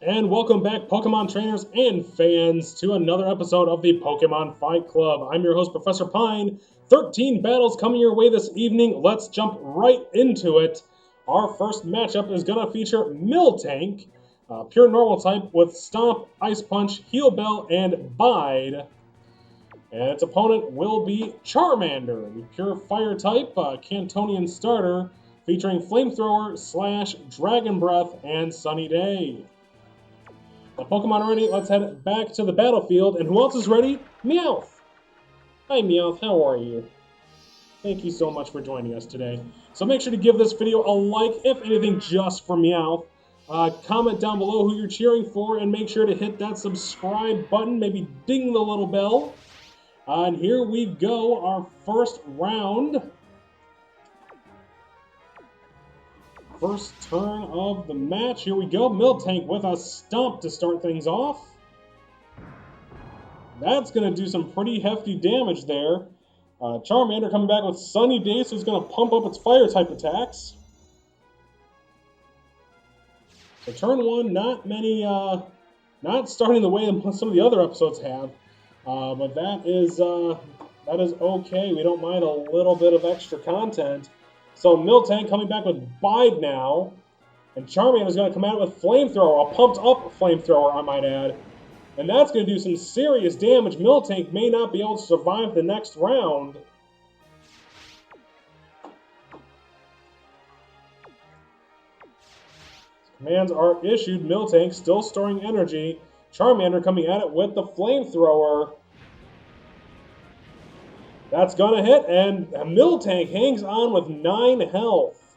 And welcome back, Pokemon trainers and fans, to another episode of the Pokemon Fight Club. I'm your host, Professor Pine. 13 battles coming your way this evening. Let's jump right into it. Our first matchup is going to feature Miltank, pure normal type with Stomp, Ice Punch, Heal Bell, and Bide. And its opponent will be Charmander, the pure fire type, Cantonian starter, featuring Flamethrower, Slash, Dragon Breath, and Sunny Day. The Pokemon are ready, let's head back to the battlefield. And who else is ready? Meowth! Hi Meowth, how are you? Thank you so much for joining us today. So make sure to give this video a like, if anything, just for Meowth. Comment down below who you're cheering for, and make sure to hit that subscribe button, maybe ding the little bell. And here we go, our first round. First turn of the match. Here we go. Miltank with a Stomp to start things off. That's going to do some pretty hefty damage there. Charmander coming back with Sunny Day, so it's going to pump up its fire-type attacks. So turn one, not starting the way some of the other episodes have. But that is okay. We don't mind a little bit of extra content. So Miltank coming back with Bide now. And Charmander is going to come out with Flamethrower, a pumped-up Flamethrower, I might add. And that's going to do some serious damage. Miltank may not be able to survive the next round. Commands are issued. Miltank still storing energy. Charmander coming at it with the Flamethrower. That's going to hit, and Miltank hangs on with 9 health.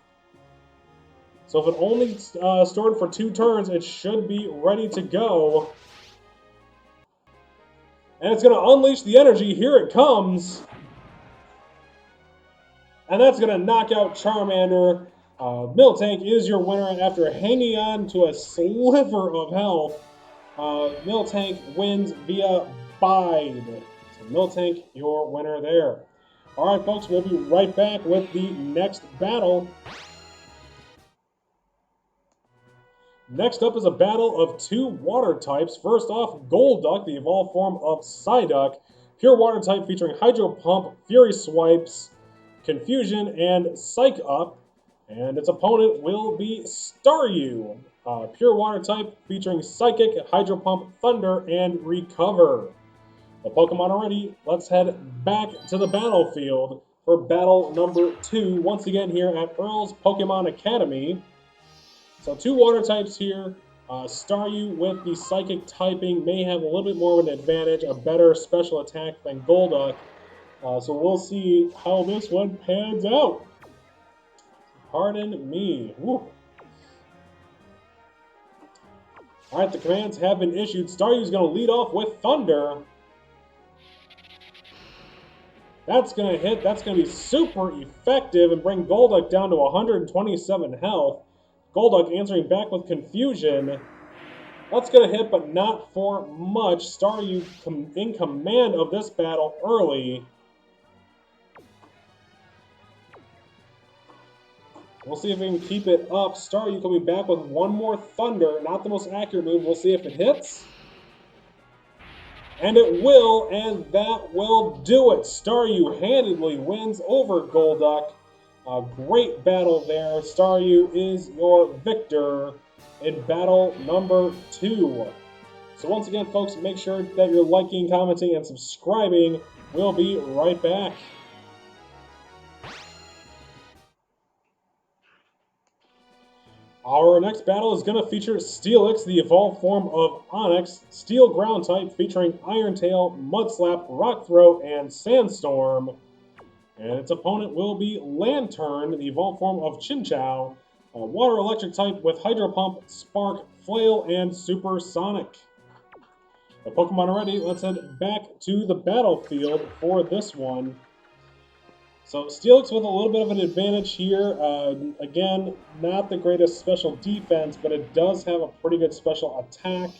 So if it only stored for 2 turns, it should be ready to go. And it's going to unleash the energy. Here it comes. And that's going to knock out Charmander. Miltank is your winner after hanging on to a sliver of health. Miltank wins via Bide. Miltank, your winner there. Alright folks, we'll be right back with the next battle. Next up is a battle of 2 water types. First off, Golduck, the evolved form of Psyduck. Pure water type featuring Hydro Pump, Fury Swipes, Confusion, and Psych Up. And its opponent will be Staryu. Pure water type featuring Psychic, Hydro Pump, Thunder, and Recover. The Pokemon are ready. Let's head back to the battlefield for battle number 2, once again here at Earl's Pokemon Academy. So 2 water types here. Staryu with the Psychic typing may have a little bit more of an advantage, a better special attack than Golduck. So we'll see how this one pans out. Pardon me. Woo. Alright, the commands have been issued. Staryu's going to lead off with Thunder. That's going to hit. That's going to be super effective and bring Golduck down to 127 health. Golduck answering back with Confusion. That's going to hit, but not for much. Staryu in command of this battle early. We'll see if we can keep it up. Staryu coming back with one more Thunder. Not the most accurate move. We'll see if it hits. And it will, and that will do it. Staryu handedly wins over Golduck. A great battle there. Staryu is your victor in battle number 2. So once again, folks, make sure that you're liking, commenting, and subscribing. We'll be right back. Our next battle is going to feature Steelix, the evolved form of Onix, Steel Ground type featuring Iron Tail, Mud Slap, Rock Throw, and Sandstorm. And its opponent will be Lanturn, the evolved form of Chinchou, a Water Electric type with Hydro Pump, Spark, Flail, and Supersonic. The Pokemon are ready. Let's head back to the battlefield for this one. So Steelix with a little bit of an advantage here. Again, not the greatest special defense, but it does have a pretty good special attack.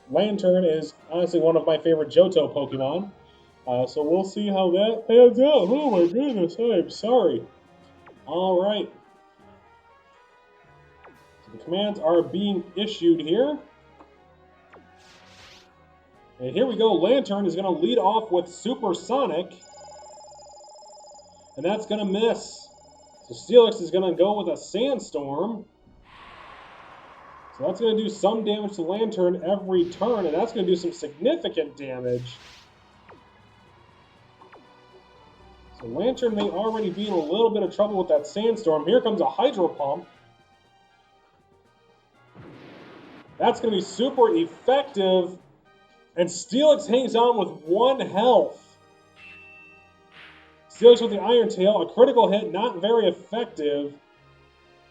Lanturn is honestly one of my favorite Johto Pokemon. So we'll see how that pans out. Oh my goodness, I'm sorry. Alright. The commands are being issued here. And here we go. Lanturn is going to lead off with Supersonic. And that's going to miss. So Steelix is going to go with a Sandstorm. So that's going to do some damage to Lanturn every turn, and that's going to do some significant damage. So Lanturn may already be in a little bit of trouble with that Sandstorm. Here comes a Hydro Pump. That's going to be super effective. And Steelix hangs on with 1 health. Steelix with the Iron Tail, a critical hit, not very effective.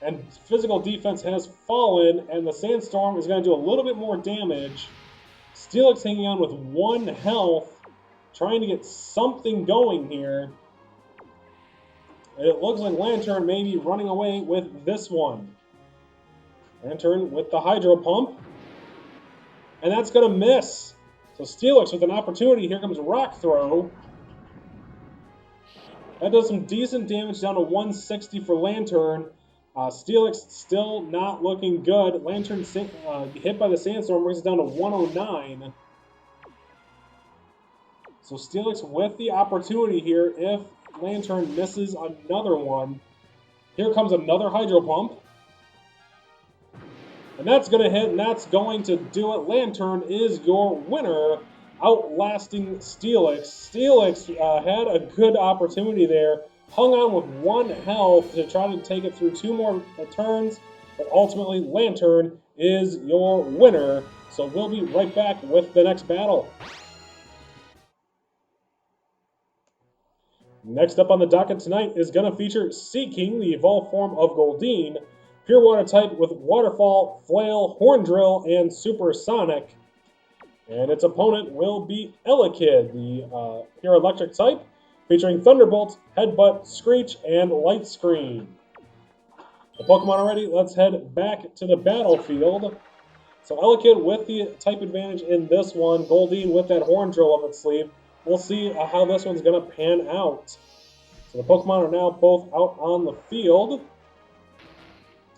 And physical defense has fallen, and the Sandstorm is going to do a little bit more damage. Steelix hanging on with 1 health, trying to get something going here. And it looks like Lanturn may be running away with this one. Lanturn with the Hydro Pump. And that's going to miss. So Steelix with an opportunity. Here comes Rock Throw. That does some decent damage down to 160 for Lanturn. Steelix still not looking good. Lanturn hit by the Sandstorm brings it down to 109. So Steelix with the opportunity here if Lanturn misses another one. Here comes another Hydro Pump. And that's going to hit, and that's going to do it. Lanturn is your winner, outlasting Steelix. Steelix had a good opportunity there. Hung on with 1 health to try to take it through 2 more turns, but ultimately Lanturn is your winner. So we'll be right back with the next battle. Next up on the docket tonight is going to feature Seaking, the evolved form of Goldeen, Pure Water type with Waterfall, Flail, Horn Drill, and Supersonic. And its opponent will be Elekid, the Pure Electric type, featuring Thunderbolt, Headbutt, Screech, and Light Screen. The Pokemon are ready. Let's head back to the battlefield. So Elekid with the type advantage in this one. Goldeen with that Horn Drill up its sleeve. We'll see how this one's going to pan out. So the Pokemon are now both out on the field.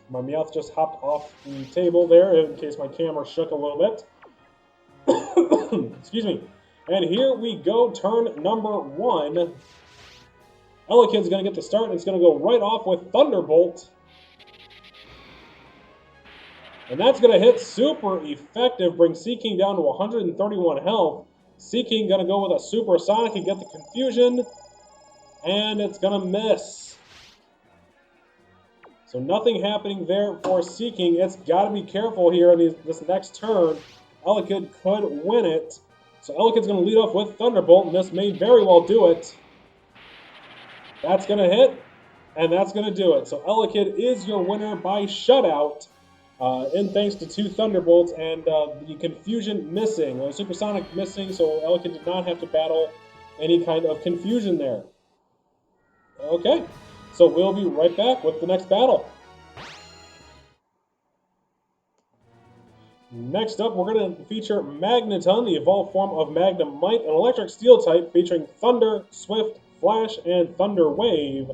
My Meowth just hopped off the table there in case my camera shook a little bit. Excuse me. And here we go, turn number 1. Elekid's going to get the start, and it's going to go right off with Thunderbolt. And that's going to hit super effective, bring Seaking down to 131 health. Seaking going to go with a Supersonic and get the confusion, and it's going to miss. So nothing happening there for Seaking. It's got to be careful here in this next turn. Elekid could win it. So Elekid's going to lead off with Thunderbolt, and this may very well do it. That's going to hit, and that's going to do it. So Elekid is your winner by shutout, in thanks to 2 Thunderbolts and the confusion missing. Supersonic missing, so Elekid did not have to battle any kind of confusion there. Okay, so we'll be right back with the next battle. Next up, we're going to feature Magneton, the evolved form of Magnemite, an electric steel type featuring Thunder, Swift, Flash, and Thunder Wave.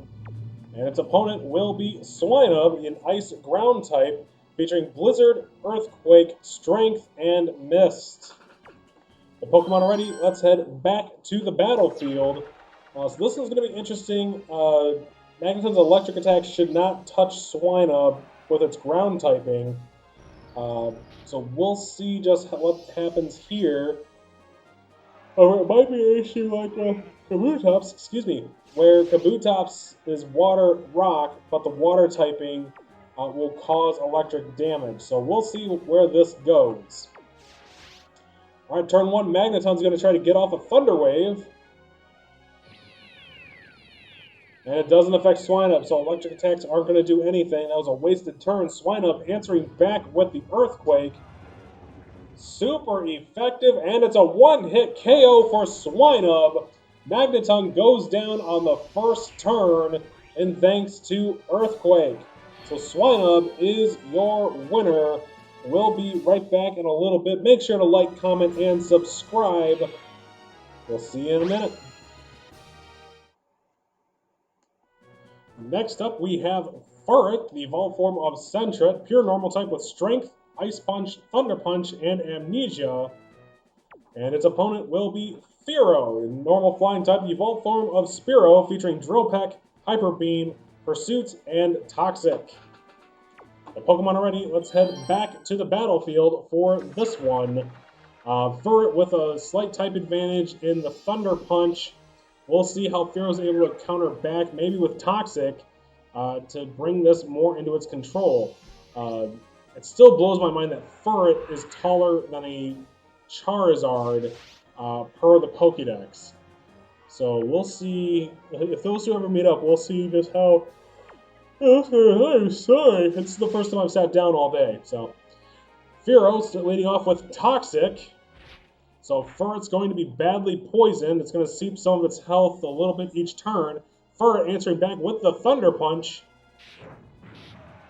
And its opponent will be Swinub, an ice ground type featuring Blizzard, Earthquake, Strength, and Mist. The Pokemon are ready. Let's head back to the battlefield. So this one's going to be interesting. Magneton's electric attack should not touch Swinub with its ground typing. So we'll see just what happens here. Or it might be an issue like Kabutops, excuse me, where Kabutops is water rock, but the water typing will cause electric damage. So we'll see where this goes. Alright, turn 1, Magneton's going to try to get off a Thunder Wave. And it doesn't affect Swinub, so electric attacks aren't going to do anything. That was a wasted turn. Swinub answering back with the Earthquake. Super effective, and it's a one-hit KO for Swinub. Magneton goes down on the first turn, and thanks to Earthquake. So Swinub is your winner. We'll be right back in a little bit. Make sure to like, comment, and subscribe. We'll see you in a minute. Next up, we have Furret, the evolved form of Sentret, pure normal type with Strength, Ice Punch, Thunder Punch, and Amnesia. And its opponent will be Fearow, a normal flying type, the evolved form of Spearow, featuring Drill Peck, Hyper Beam, Pursuit, and Toxic. The Pokemon are ready. Let's head back to the battlefield for this one. Furret with a slight type advantage in the Thunder Punch. We'll see how Fearow's able to counter back, maybe with Toxic, to bring this more into its control. It still blows my mind that Furret is taller than a Charizard per the Pokédex. So we'll see, if those two ever meet up, we'll see just how... I'm sorry, it's the first time I've sat down all day. So Fearow's leading off with Toxic. So Furret's going to be badly poisoned. It's going to seep some of its health a little bit each turn. Furret answering back with the Thunder Punch.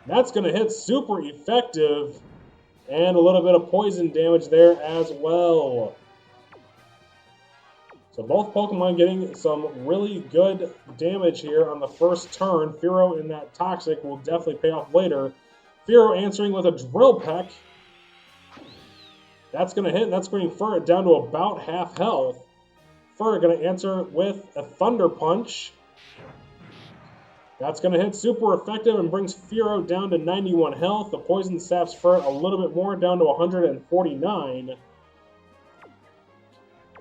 That's going to hit super effective. And a little bit of poison damage there as well. So both Pokemon getting some really good damage here on the first turn. Fearow in that Toxic will definitely pay off later. Fearow answering with a Drill Peck. That's going to hit, and that's bringing Furret down to about half health. Furret going to answer with a Thunder Punch. That's going to hit super effective and brings Fearow down to 91 health. The poison saps Furret a little bit more, down to 149.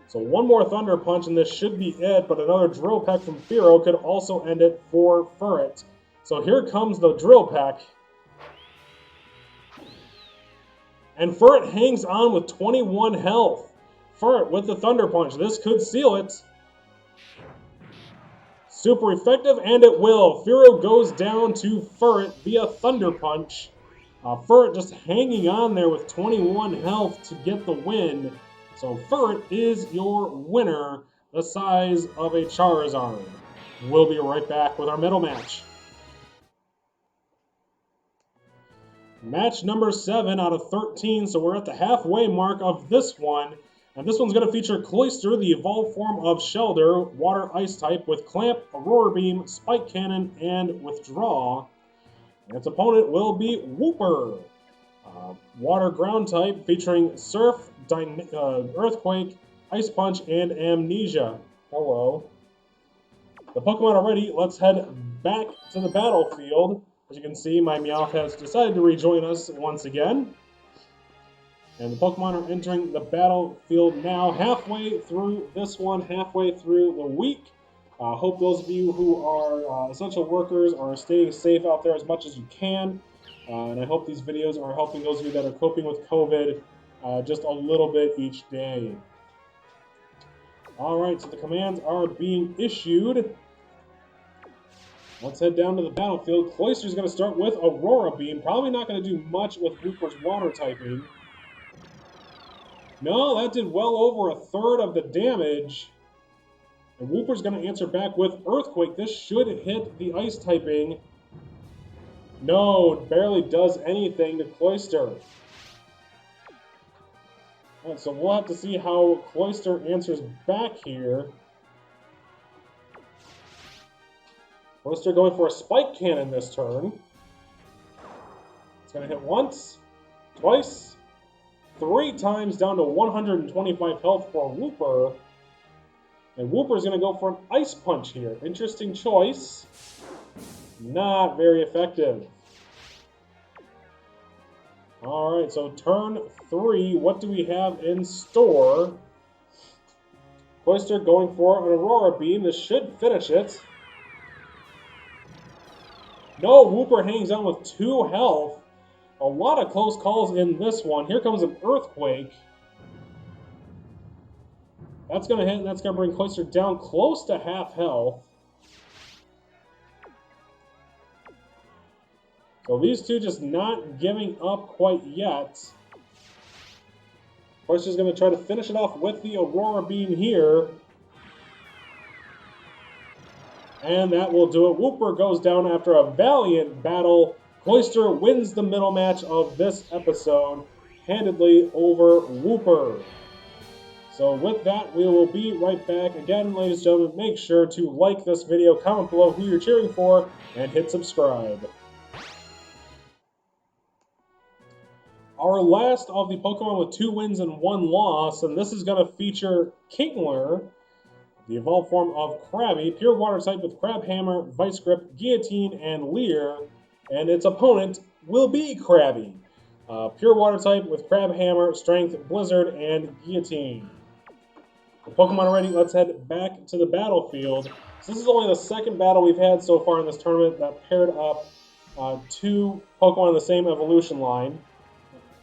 So one more Thunder Punch, and this should be it, but another Drill Peck from Fearow could also end it for Furret. So here comes the Drill Peck. And Furret hangs on with 21 health. Furret with the Thunder Punch. This could seal it. Super effective, and it will. Fearow goes down to Furret via Thunder Punch. Furret just hanging on there with 21 health to get the win. So Furret is your winner, the size of a Charizard. We'll be right back with our middle match. Match number 7 out of 13, so we're at the halfway mark of this one. And this one's going to feature Cloyster, the evolved form of Shelter, Water Ice type, with Clamp, Aurora Beam, Spike Cannon, and Withdraw. And its opponent will be Wooper, Water Ground type, featuring Surf, Earthquake, Ice Punch, and Amnesia. Hello. The Pokemon are ready. Let's head back to the battlefield. As you can see, my Meowth has decided to rejoin us once again. And the Pokemon are entering the battlefield now, halfway through this one, halfway through the week. Hope those of you who are essential workers are staying safe out there as much as you can. And I hope these videos are helping those of you that are coping with COVID just a little bit each day. Alright, so the commands are being issued. Let's head down to the battlefield. Cloyster's going to start with Aurora Beam. Probably not going to do much with Wooper's water typing. No, that did well over a third of the damage. And Wooper's going to answer back with Earthquake. This should hit the ice typing. No, it barely does anything to Cloyster. Alright, so we'll have to see how Cloyster answers back here. Cloyster going for a Spike Cannon this turn. It's going to hit once, twice, 3 times, down to 125 health for Wooper. And Wooper's going to go for an Ice Punch here. Interesting choice. Not very effective. Alright, so turn 3. What do we have in store? Cloyster going for an Aurora Beam. This should finish it. No, Wooper hangs on with 2 health. A lot of close calls in this one. Here comes an Earthquake. That's going to hit, and that's going to bring Cloyster down close to half health. So these two just not giving up quite yet. Cloyster's going to try to finish it off with the Aurora Beam here. And that will do it. Wooper goes down after a valiant battle. Cloyster wins the middle match of this episode, handedly over Wooper. So with that, we will be right back. Again, ladies and gentlemen, make sure to like this video, comment below who you're cheering for, and hit subscribe. our last of the Pokemon with 2 wins and 1 loss, and this is going to feature Kingler, the evolved form of Krabby, pure water type with Crab Hammer, Vice Grip, Guillotine, and Leer, and its opponent will be Krabby. Pure water type with Crab Hammer, Strength, Blizzard, and Guillotine. The Pokemon are ready, let's head back to the battlefield. So this is only the second battle we've had so far in this tournament that paired up 2 Pokemon in the same evolution line.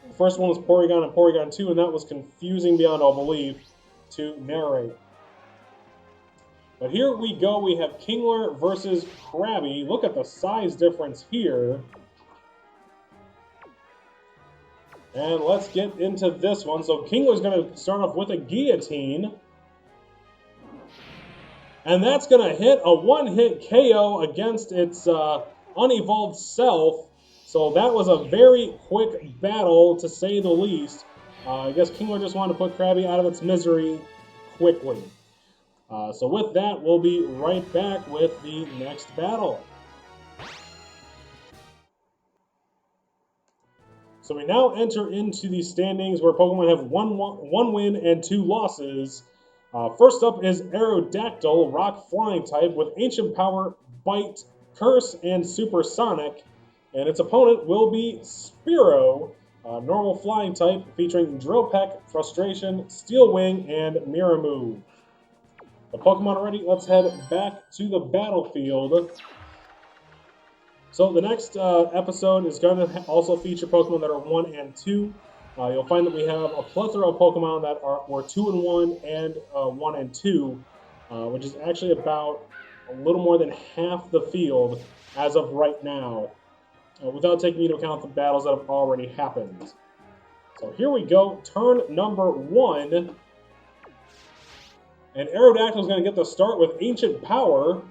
The first one was Porygon and Porygon 2, and that was confusing beyond all belief to narrate. But here we go, we have Kingler versus Krabby. Look at the size difference here. And let's get into this one. So Kingler's going to start off with a Guillotine. And that's going to hit a 1-hit KO against its unevolved self. So that was a very quick battle, to say the least. I guess Kingler just wanted to put Krabby out of its misery quickly. So with that, we'll be right back with the next battle. So we now enter into the standings where Pokemon have one win and 2 losses. First up is Aerodactyl, Rock Flying type with Ancient Power, Bite, Curse, and Supersonic. And its opponent will be Spearow, Normal Flying type featuring Drill Peck, Frustration, Steel Wing, and Mirror Move. The Pokemon are ready, let's head back to the battlefield. So the next episode is going to also feature Pokemon that are 1 and 2. You'll find that we have a plethora of Pokemon that were 2 and 1 and 1 and 2, which is actually about a little more than half the field as of right now, without taking into account the battles that have already happened. So here we go, turn number 1. And Aerodactyl is going to get the start with Ancient Power.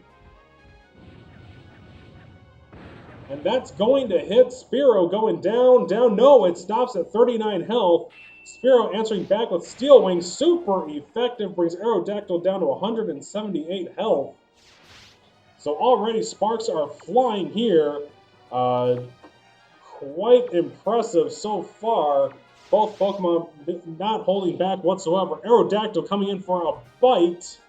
And that's going to hit Spearow, going down. No, it stops at 39 health. Spearow answering back with Steel Wing, super effective, brings Aerodactyl down to 178 health. So already sparks are flying here. Quite impressive so far. Both Pokemon not holding back whatsoever. Aerodactyl coming in for a bite.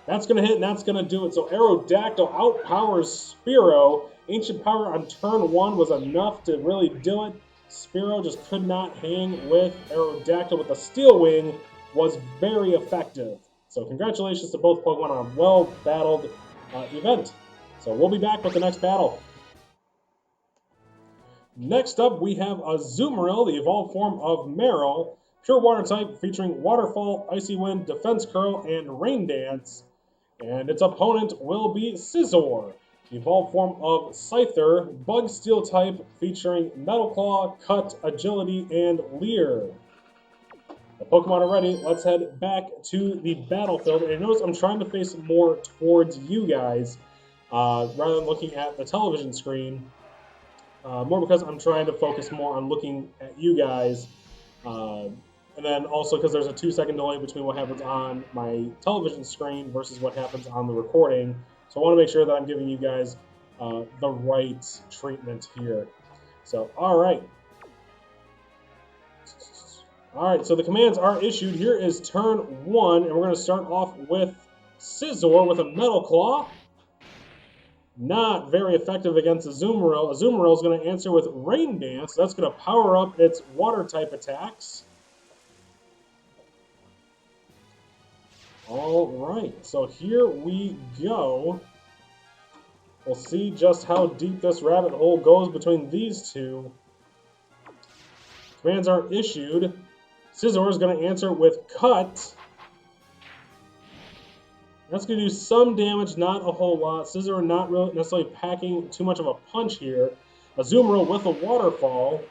That's going to hit, and that's going to do it. So Aerodactyl outpowers Spearow. Ancient Power on turn 1 was enough to really do it. Spearow just could not hang with Aerodactyl, but the Steel Wing was very effective. So congratulations to both Pokemon on a well-battled event. So we'll be back with the next battle. Next up, we have Azumarill, the evolved form of Marill. Pure Water type featuring Waterfall, Icy Wind, Defense Curl, and Rain Dance. And its opponent will be Scizor, the evolved form of Scyther, Bug Steel type featuring Metal Claw, Cut, Agility, and Leer. The Pokemon are ready. Let's head back to the battlefield. And notice I'm trying to face more towards you guys rather than looking at the television screen. More because I'm trying to focus more on looking at you guys. And then also because there's a 2-second delay between what happens on my television screen versus what happens on the recording. So I want to make sure that I'm giving you guys the right treatment here. So, all right. All right, so the commands are issued. Here is turn 1, and we're going to start off with Scizor with a Metal Claw. Not very effective against Azumarill. Azumarill is going to answer with Rain Dance. That's going to power up its water-type attacks. All right, so here we go. We'll see just how deep this rabbit hole goes between these two. Commands are issued. Scizor is going to answer with Cut. That's going to do some damage, not a whole lot. Scizor not really necessarily packing too much of a punch here. Azumarill with a Waterfall.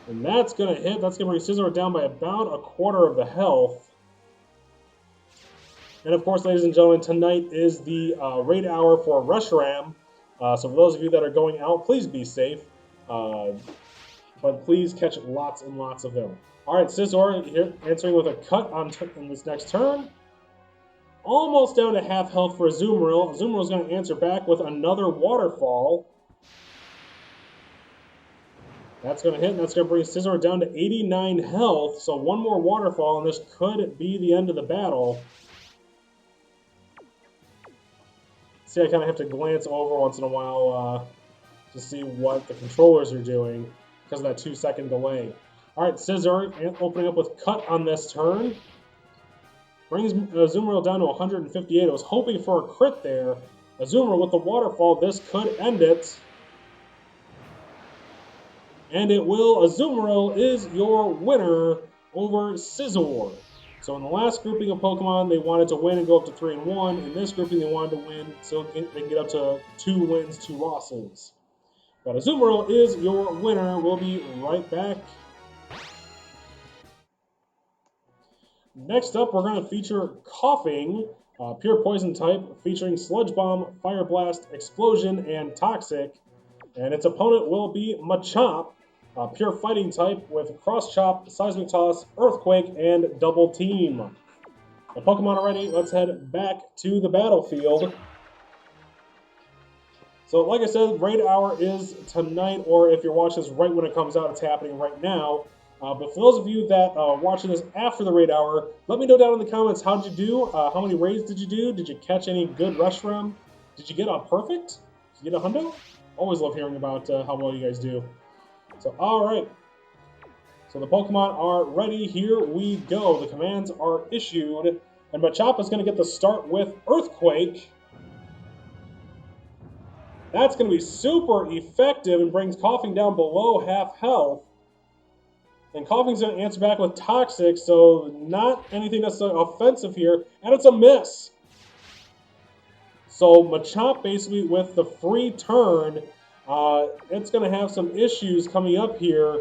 And that's going to hit. That's going to bring Scizor down by about a quarter of the health. And of course, ladies and gentlemen, tonight is the raid hour for Reshiram. So for those of you that are going out, please be safe. But please catch lots and lots of them. All right, Scizor here answering with a Cut in this next turn. Almost down to half health for Azumarill. Azumarill is going to answer back with another Waterfall. That's going to hit, and that's going to bring Scizor down to 89 health. So one more waterfall, and this could be the end of the battle. See, I kind of have to glance over once in a while to see what the controllers are doing because of that 2-second delay. All right, Scizor opening up with Cut on this turn. Brings Azumarill down to 158. I was hoping for a crit there. Azumarill with the waterfall. This could end it. And it will. Azumarill is your winner over Scizor. So in the last grouping of Pokemon, they wanted to win and go up to 3-1. In this grouping, they wanted to win so they can get up to 2 wins, 2 losses. But Azumarill is your winner. We'll be right back. Next up, we're going to feature Koffing, pure poison type, featuring Sludge Bomb, Fire Blast, Explosion, and Toxic. And its opponent will be Machop, pure fighting type with Cross Chop, Seismic Toss, Earthquake, and Double Team. The Pokemon are ready. Let's head back to the battlefield. So, like I said, Raid Hour is tonight, or if you're watching this right when it comes out, it's happening right now. But for those of you that are watching this after the Raid Hour, let me know down in the comments, how did you do? How many raids did you do? Did you catch any good rush from? Did you get a perfect? Did you get a hundo? Always love hearing about how well you guys do. So, alright. So the Pokemon are ready. Here we go. The commands are issued. And Machop is going to get the start with Earthquake. That's going to be super effective and brings Koffing down below half health. And Koffing's going to answer back with Toxic, so not anything necessarily offensive here. And it's a miss. So Machop basically with the free turn, it's going to have some issues coming up here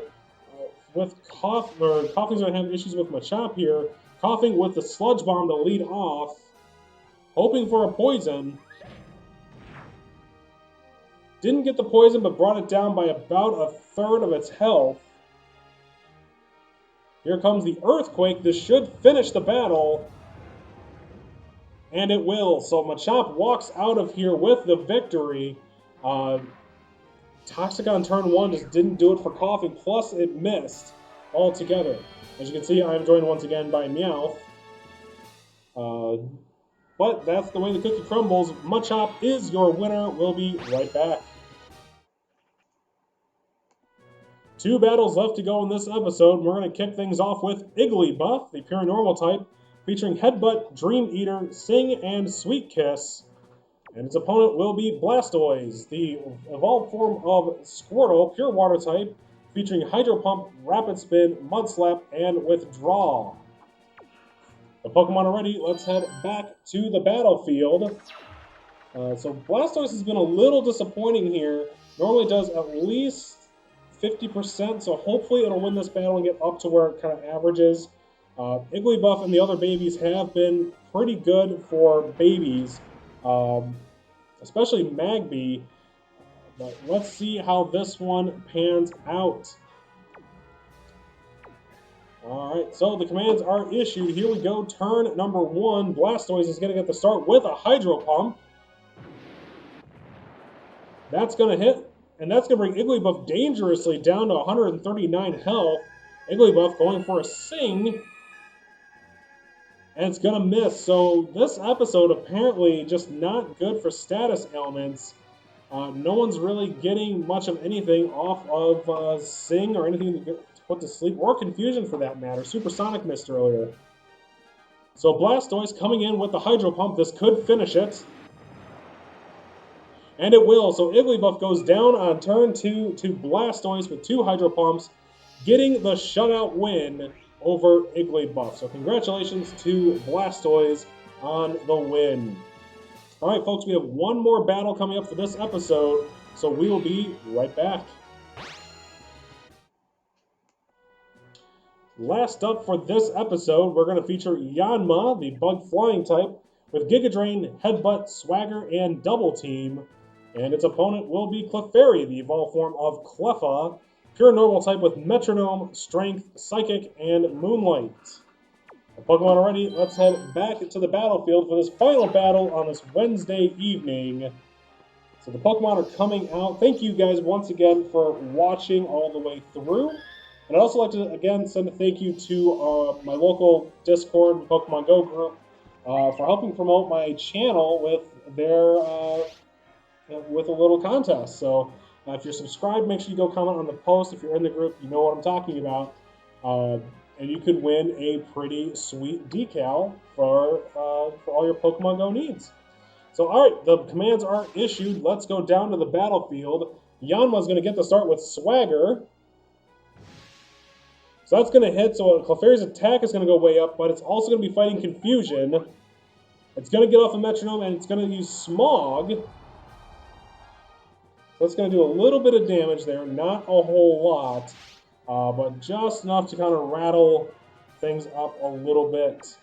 with Koffing. Koffing's going to have issues with Machop here. Koffing with the Sludge Bomb to lead off, hoping for a poison. Didn't get the poison, but brought it down by about a third of its health. Here comes the Earthquake. This should finish the battle. And it will. So Machop walks out of here with the victory. Toxic on turn 1 just didn't do it for Koffing. Plus, it missed altogether. As you can see, I'm joined once again by Meowth. But that's the way the cookie crumbles. Machop is your winner. We'll be right back. 2 battles left to go in this episode. We're going to kick things off with Igglybuff, the pure normal type, featuring Headbutt, Dream Eater, Sing, and Sweet Kiss. And its opponent will be Blastoise, the evolved form of Squirtle, pure water type, featuring Hydro Pump, Rapid Spin, Mud Slap, and Withdraw. The Pokemon are ready. Let's head back to the battlefield. So Blastoise has been a little disappointing here. Normally does at least 50%, so hopefully it'll win this battle and get up to where it kind of averages. Igglybuff and the other babies have been pretty good for babies, especially Magby. But let's see how this one pans out. Alright, so the commands are issued. Here we go. Turn number 1. Blastoise is going to get the start with a Hydro Pump. That's going to hit. And that's going to bring Igglybuff dangerously down to 139 health. Igglybuff going for a Sing. And it's going to miss. So this episode apparently just not good for status ailments. No one's really getting much of anything off of Sing or anything to put to sleep. Or Confusion for that matter. Supersonic missed earlier. So Blastoise coming in with the Hydro Pump. This could finish it. And it will. So Igglybuff goes down on turn 2 to Blastoise with 2 Hydro Pumps, getting the shutout win over Igglybuff. So congratulations to Blastoise on the win. All right, folks, we have one more battle coming up for this episode, so we will be right back. Last up for this episode, we're going to feature Yanma, the bug flying type, with Giga Drain, Headbutt, Swagger, and Double Team. And its opponent will be Clefairy, the evolved form of Cleffa, pure normal type with Metronome, Strength, Psychic, and Moonlight. The Pokemon are ready. Let's head back to the battlefield for this final battle on this Wednesday evening. So the Pokemon are coming out. Thank you guys once again for watching all the way through. And I'd also like to, again, send a thank you to my local Discord, Pokemon Go group, for helping promote my channel with their with a little contest. So if you're subscribed, make sure you go comment on the post. If you're in the group, you know what I'm talking about. And you could win a pretty sweet decal for all your Pokemon Go needs. So, all right, the commands are issued. Let's go down to the battlefield. Yanma's going to get the start with Swagger. So that's going to hit. So Clefairy's attack is going to go way up, but it's also going to be fighting Confusion. It's going to get off the Metronome, and it's going to use Smog. So it's going to do a little bit of damage there, not a whole lot, but just enough to kind of rattle things up a little bit.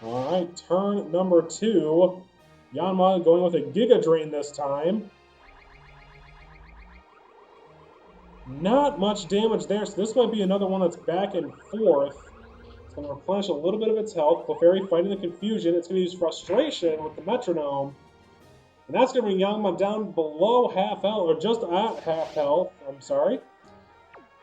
All right, turn number 2. Yanma going with a Giga Drain this time. Not much damage there, so this might be another one that's back and forth. It's going to replenish a little bit of its health. Clefairy fighting the Confusion. It's going to use Frustration with the Metronome. And that's going to bring Yanma down below half health, or just at half health, I'm sorry.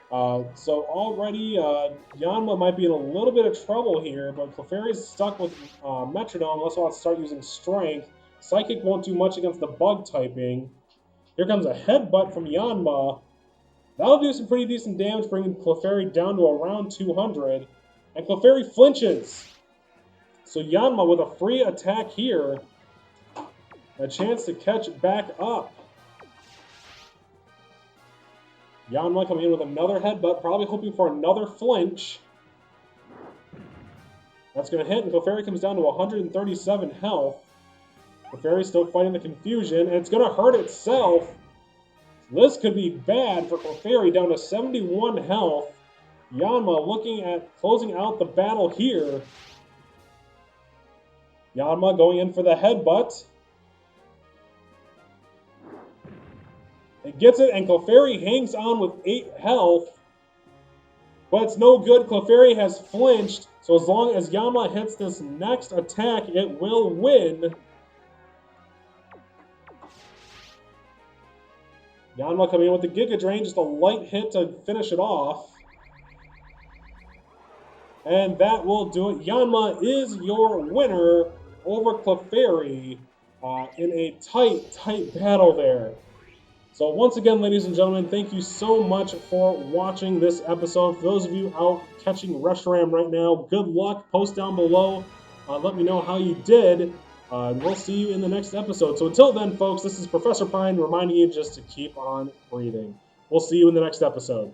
So already, Yanma might be in a little bit of trouble here, but Clefairy's stuck with Metronome unless I want to start using Strength. Psychic won't do much against the Bug typing. Here comes a Headbutt from Yanma. That'll do some pretty decent damage, bringing Clefairy down to around 200. And Clefairy flinches. So Yanma with a free attack here. A chance to catch back up. Yanma coming in with another Headbutt, probably hoping for another flinch. That's going to hit, and Clefairy comes down to 137 health. Clefairy's still fighting the Confusion, and it's going to hurt itself. This could be bad for Clefairy, down to 71 health. Yanma looking at closing out the battle here. Yanma going in for the Headbutt. It gets it, and Clefairy hangs on with 8 health. But it's no good. Clefairy has flinched, so as long as Yanma hits this next attack, it will win. Yanma coming in with the Giga Drain, just a light hit to finish it off. And that will do it. Yanma is your winner over Clefairy in a tight battle there. So once again, ladies and gentlemen, thank you so much for watching this episode. For those of you out catching Reshiram right now, good luck. Post down below. Let me know how you did. We'll see you in the next episode. So until then, folks, this is Professor Pine reminding you just to keep on breathing. We'll see you in the next episode.